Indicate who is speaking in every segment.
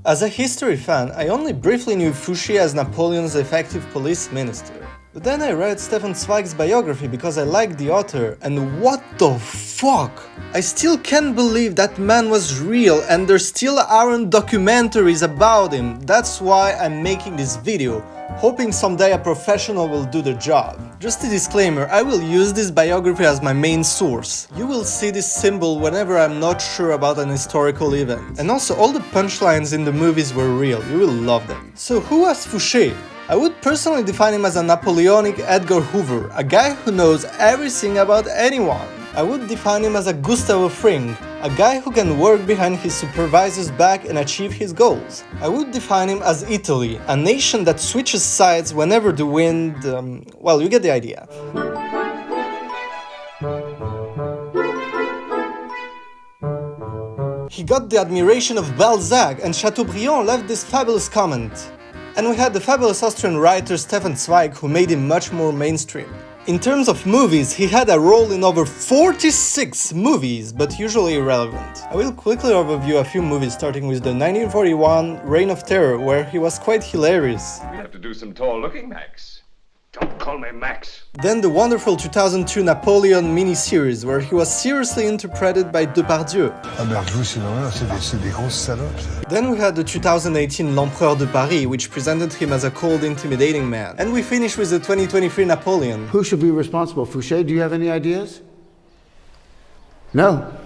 Speaker 1: As a history fan, I only briefly knew Fouché as Napoleon's effective police minister. But then I read Stefan Zweig's biography because I liked the author, and what the fuck? I still can't believe that man was real and there still aren't documentaries about him. That's why I'm making this video, hoping someday a professional will do the job. Just a disclaimer, I will use this biography as my main source. You will see this symbol whenever I'm not sure about an historical event. And also all the punchlines in the movies were real, you will love them. So who was Fouché? I would personally define him as a Napoleonic Edgar Hoover, a guy who knows everything about anyone. I would define him as a Gustavo Fring, a guy who can work behind his supervisor's back and achieve his goals. I would define him as Italy, a nation that switches sides whenever the wind... well, you get the idea. He got the admiration of Balzac, and Chateaubriand left this fabulous comment. And we had the fabulous Austrian writer Stefan Zweig, who made him much more mainstream. In terms of movies, he had a role in over 46 movies, but usually irrelevant. I will quickly overview a few movies, starting with the 1941 Reign of Terror, where he was quite hilarious.
Speaker 2: We have to do some tall looking, Max. Don't call me Max.
Speaker 1: Then the wonderful 2002 Napoleon miniseries, where he was seriously interpreted by Depardieu. Then we had the 2018 L'Empereur de Paris, which presented him as a cold, intimidating man. And we finish with the 2023 Napoleon.
Speaker 3: Who should be responsible? Fouché, do you have any ideas? No.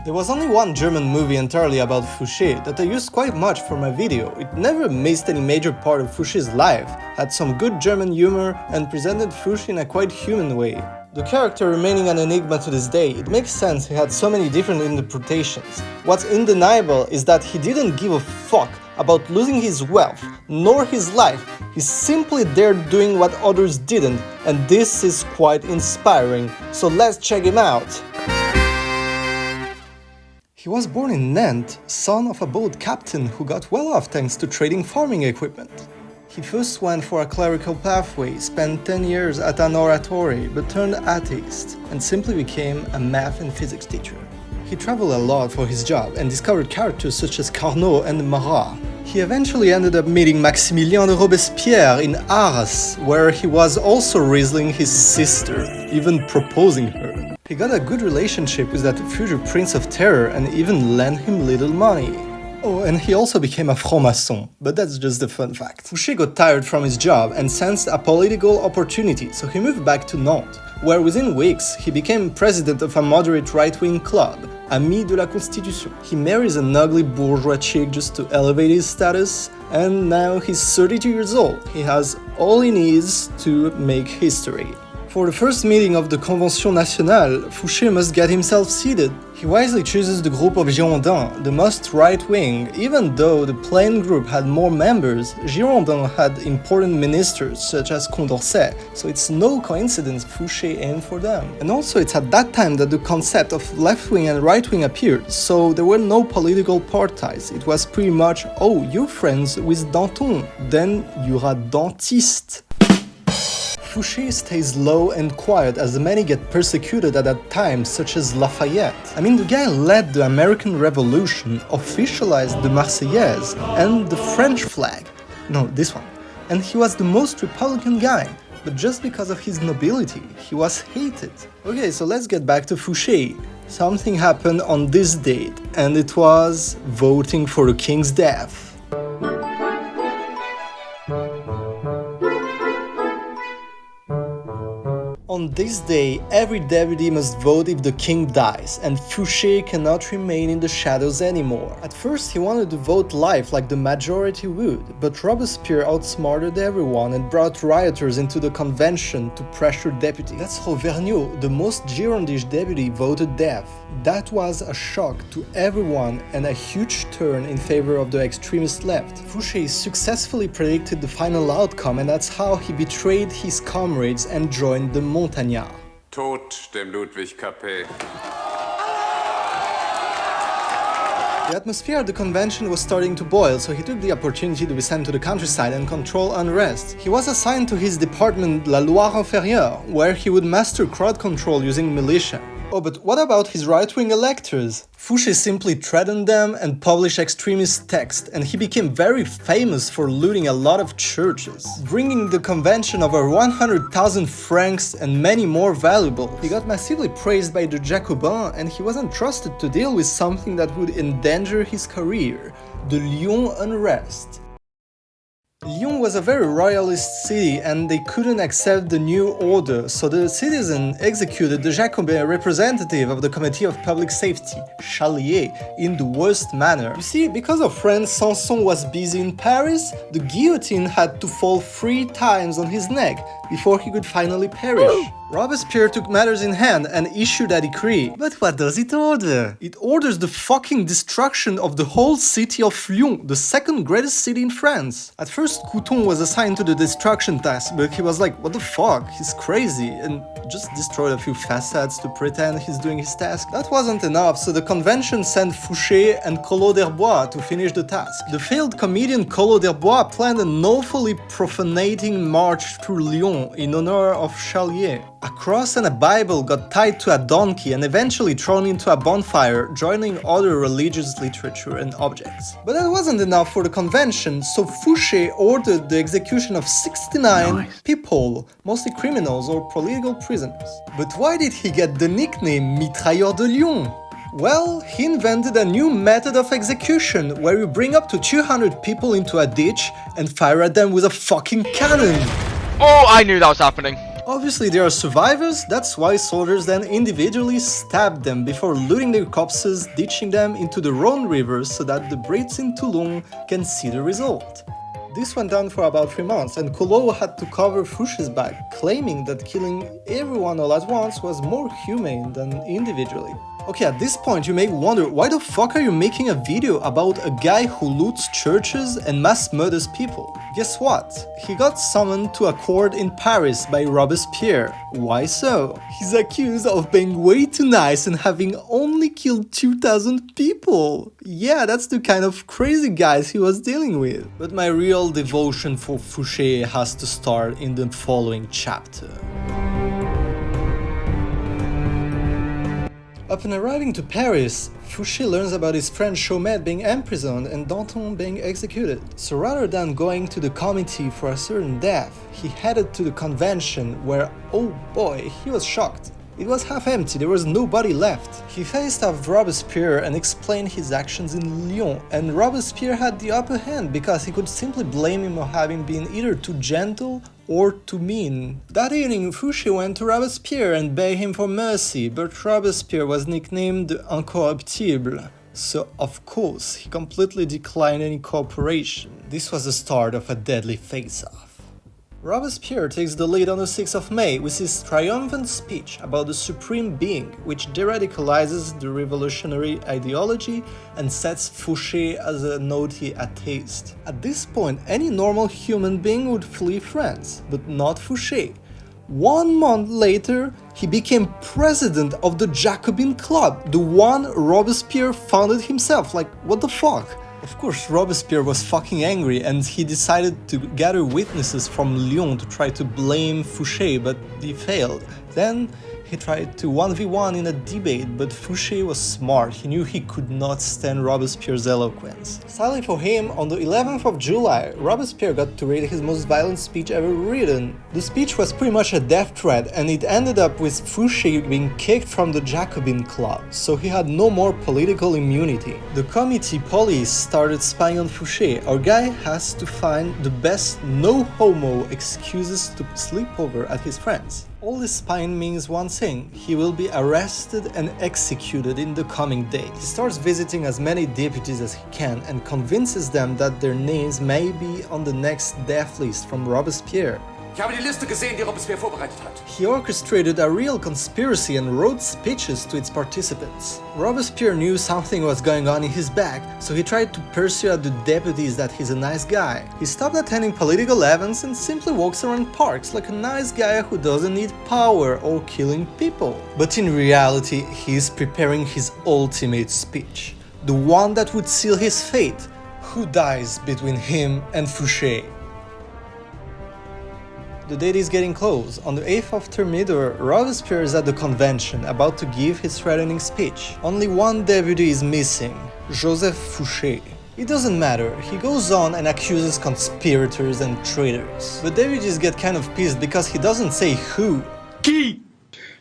Speaker 1: There was only one German movie entirely about Fouché that I used quite much for my video. It never missed any major part of Fouché's life, had some good German humor, and presented Fouché in a quite human way. The character remaining an enigma to this day, it makes sense he had so many different interpretations. What's undeniable is that he didn't give a fuck about losing his wealth, nor his life. He's simply there doing what others didn't, and this is quite inspiring, so let's check him out. He was born in Nantes, son of a boat captain who got well off thanks to trading farming equipment. He first went for a clerical pathway, spent 10 years at an oratory, but turned atheist, and simply became a math and physics teacher. He traveled a lot for his job and discovered characters such as Carnot and Marat. He eventually ended up meeting Maximilien de Robespierre in Arras, where he was also rizzling his sister, even proposing her. He got a good relationship with that future Prince of Terror and even lent him little money. Oh, and he also became a franc-maçon, but that's just a fun fact. Fouché got tired from his job and sensed a political opportunity, so he moved back to Nantes, where within weeks he became president of a moderate right-wing club, Amis de la Constitution. He marries an ugly bourgeois chick just to elevate his status, and now he's 32 years old. He has all he needs to make history. For the first meeting of the Convention Nationale, Fouché must get himself seated. He wisely chooses the group of Girondins, the most right-wing. Even though the Plain group had more members, Girondins had important ministers such as Condorcet, so it's no coincidence Fouché aimed for them. And also it's at that time that the concept of left-wing and right-wing appeared, so there were no political parties. It was pretty much, oh, you're friends with Danton, then you're a dentiste. Fouché stays low and quiet as many get persecuted at that time, such as Lafayette. I mean, the guy led the American Revolution, officialized the Marseillaise and the French flag. No, this one. And he was the most Republican guy, but just because of his nobility, he was hated. Okay, so let's get back to Fouché. Something happened on this date, and it was voting for the king's death. On this day, every deputy must vote if the king dies, and Fouché cannot remain in the shadows anymore. At first he wanted to vote live like the majority would, but Robespierre outsmarted everyone and brought rioters into the convention to pressure deputies. That's how Vergniaud, the most Girondish deputy, voted death. That was a shock to everyone and a huge turn in favor of the extremist left. Fouché successfully predicted the final outcome, and that's how he betrayed his comrades and joined the Montagnards.
Speaker 4: Tod dem Ludwig Capet.
Speaker 1: The atmosphere at the convention was starting to boil, so he took the opportunity to be sent to the countryside and control unrest. He was assigned to his department La Loire Inférieure, where he would master crowd control using militia. Oh, but what about his right-wing electors? Fouché simply threatened them and published extremist texts, and he became very famous for looting a lot of churches, bringing the convention over 100,000 francs and many more valuables. He got massively praised by the Jacobins, and he was entrusted to deal with something that would endanger his career, the Lyon unrest. Lyon was a very royalist city and they couldn't accept the new order, so the citizen executed the Jacobin representative of the Committee of Public Safety, Chalier, in the worst manner. You see, because a friend Sanson was busy in Paris, the guillotine had to fall 3 times on his neck before he could finally perish. Robespierre took matters in hand and issued a decree. But what does it order? It orders the fucking destruction of the whole city of Lyon, the second greatest city in France. At first, Couthon was assigned to the destruction task, but he was like, what the fuck, he's crazy, and just destroyed a few facades to pretend he's doing his task. That wasn't enough, so the convention sent Fouché and Collot d'Herbois to finish the task. The failed comedian Collot d'Herbois planned an awfully profanating march through Lyon in honor of Chalier. A cross and a Bible got tied to a donkey and eventually thrown into a bonfire, joining other religious literature and objects. But that wasn't enough for the convention, so Fouché ordered the execution of 69 people, mostly criminals or political prisoners. But why did he get the nickname Mitrailleur de Lyon? Well, he invented a new method of execution, where you bring up to 200 people into a ditch and fire at them with a fucking cannon.
Speaker 5: Oh, I knew that was happening.
Speaker 1: Obviously there are survivors, that's why soldiers then individually stabbed them before looting their corpses, ditching them into the Rhône River so that the Brits in Toulon can see the result. This went on for about 3 months, and Collot had to cover Fouché's back, claiming that killing everyone all at once was more humane than individually. Okay, at this point you may wonder, why the fuck are you making a video about a guy who loots churches and mass murders people? Guess what? He got summoned to a court in Paris by Robespierre. Why so? He's accused of being way too nice and having only killed 2,000 people. Yeah, that's the kind of crazy guys he was dealing with. But my real devotion for Fouché has to start in the following chapter. Upon arriving to Paris, Fouché learns about his friend Chaumet being imprisoned and Danton being executed. So rather than going to the committee for a certain death, he headed to the convention where, oh boy, he was shocked. It was half empty, there was nobody left. He faced off Robespierre and explained his actions in Lyon, and Robespierre had the upper hand because he could simply blame him of having been either too gentle or too mean. That evening, Fouché went to Robespierre and begged him for mercy, but Robespierre was nicknamed the Incorruptible. So, of course, he completely declined any cooperation. This was the start of a deadly face-off. Robespierre takes the lead on the 6th of May with his triumphant speech about the Supreme Being, which deradicalizes the revolutionary ideology and sets Fouché as a naughty atheist. At this point, any normal human being would flee France, but not Fouché. 1 month later, he became president of the Jacobin Club, the one Robespierre founded himself. Like, what the fuck? Of course, Robespierre was fucking angry and he decided to gather witnesses from Lyon to try to blame Fouché, but he failed. Then he tried to 1v1 in a debate, but Fouché was smart, he knew he could not stand Robespierre's eloquence. Sadly for him, on the 11th of July, Robespierre got to read his most violent speech ever written. The speech was pretty much a death threat, and it ended up with Fouché being kicked from the Jacobin Club, so he had no more political immunity. The committee police started spying on Fouché. Our guy has to find the best no-homo excuses to sleep over at his friends. All this spying means one thing: he will be arrested and executed in the coming days. He starts visiting as many deputies as he can and convinces them that their names may be on the next death list from Robespierre.
Speaker 2: Ich habe die Liste gesehen, die Robespierre vorbereitet hat.
Speaker 1: He orchestrated a real conspiracy and wrote speeches to its participants. Robespierre knew something was going on in his back, so he tried to persuade the deputies that he's a nice guy. He stopped attending political events and simply walks around parks like a nice guy who doesn't need power or killing people. But in reality, he is preparing his ultimate speech, the one that would seal his fate. Who dies between him and Fouché? The date is getting close. On the 8th of Thermidor, Robespierre is at the convention, about to give his threatening speech. Only one deputy is missing, Joseph Fouché. It doesn't matter, he goes on and accuses conspirators and traitors. The deputies get kind of pissed because he doesn't say who.
Speaker 6: Qui?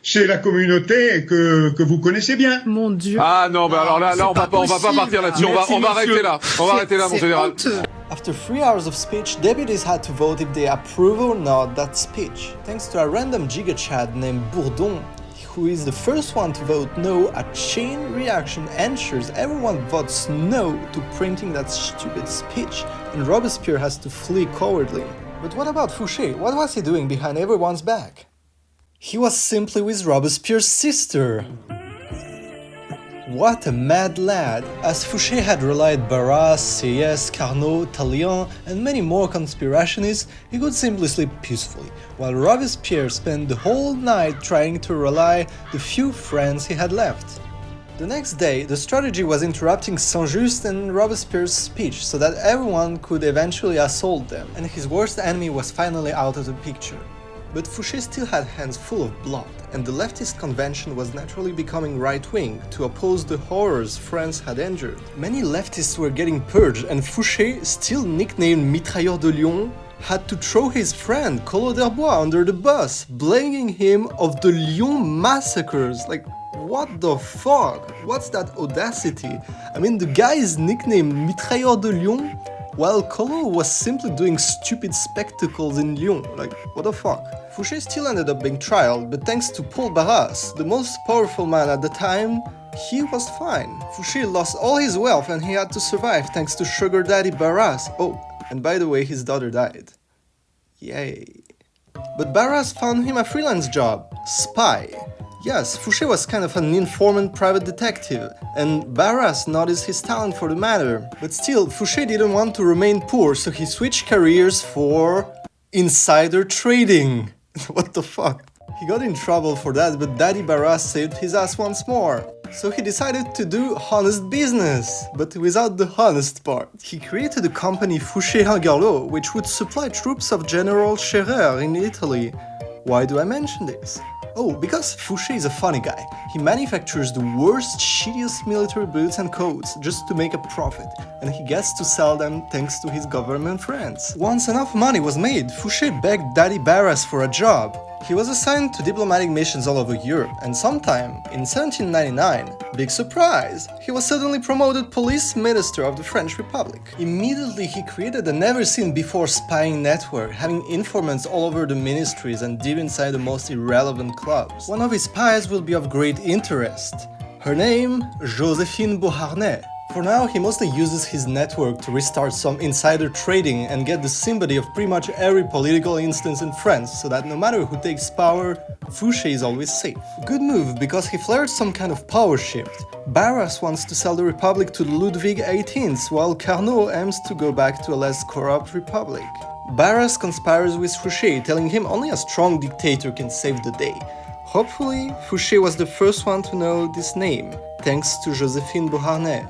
Speaker 6: C'est la communauté que vous connaissez bien.
Speaker 7: Mon Dieu.
Speaker 8: Ah non, bah alors là on va pas partir là-dessus, on va arrêter là. On va arrêter là, mon général.
Speaker 1: After 3 hours of speech, deputies had to vote if they approve or not that speech. Thanks to a random gigachad named Bourdon, who is the first one to vote no, a chain reaction ensures everyone votes no to printing that stupid speech, and Robespierre has to flee cowardly. But what about Fouché? What was he doing behind everyone's back? He was simply with Robespierre's sister. What a mad lad! As Fouché had relied Barras, Sieyès, Carnot, Tallien, and many more conspirationists, he could simply sleep peacefully, while Robespierre spent the whole night trying to rally the few friends he had left. The next day, the strategy was interrupting Saint-Just and Robespierre's speech so that everyone could eventually assault them, and his worst enemy was finally out of the picture. But Fouché still had hands full of blood, and the leftist convention was naturally becoming right-wing to oppose the horrors France had endured. Many leftists were getting purged, and Fouché, still nicknamed Mitrailleur de Lyon, had to throw his friend Collot d'Herbois under the bus, blaming him of the Lyon massacres. Like, what the fuck? What's that audacity? I mean, the guy is nicknamed Mitrailleur de Lyon, while Collot was simply doing stupid spectacles in Lyon. Like, what the fuck? Fouché still ended up being trialed, but thanks to Paul Barras, the most powerful man at the time, he was fine. Fouché lost all his wealth and he had to survive thanks to sugar daddy Barras. Oh, and by the way, his daughter died. Yay. But Barras found him a freelance job, spy. Yes, Fouché was kind of an informant private detective, and Barras noticed his talent for the matter. But still, Fouché didn't want to remain poor, so he switched careers for insider trading. What the fuck? He got in trouble for that, but Daddy Barras saved his ass once more. So he decided to do honest business, but without the honest part. He created a company Fouché-Rangerlot, which would supply troops of General Scherer in Italy. Why do I mention this? Oh, because Fouché is a funny guy. He manufactures the worst, shittiest military boots and coats just to make a profit, and he gets to sell them thanks to his government friends. Once enough money was made, Fouché begged Daddy Barras for a job. He was assigned to diplomatic missions all over Europe, and sometime in 1799, big surprise, he was suddenly promoted police minister of the French Republic. Immediately he created a never-seen-before spying network, having informants all over the ministries and deep inside the most irrelevant clubs. One of his spies will be of great interest. Her name, Joséphine Beauharnais. For now, he mostly uses his network to restart some insider trading and get the sympathy of pretty much every political instance in France, so that no matter who takes power, Fouché is always safe. Good move, because he flared some kind of power shift. Barras wants to sell the Republic to Ludwig XVIII, while Carnot aims to go back to a less corrupt Republic. Barras conspires with Fouché, telling him only a strong dictator can save the day. Hopefully, Fouché was the first one to know this name, thanks to Joséphine Beauharnais.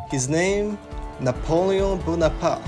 Speaker 1: His name, Napoleon Bonaparte.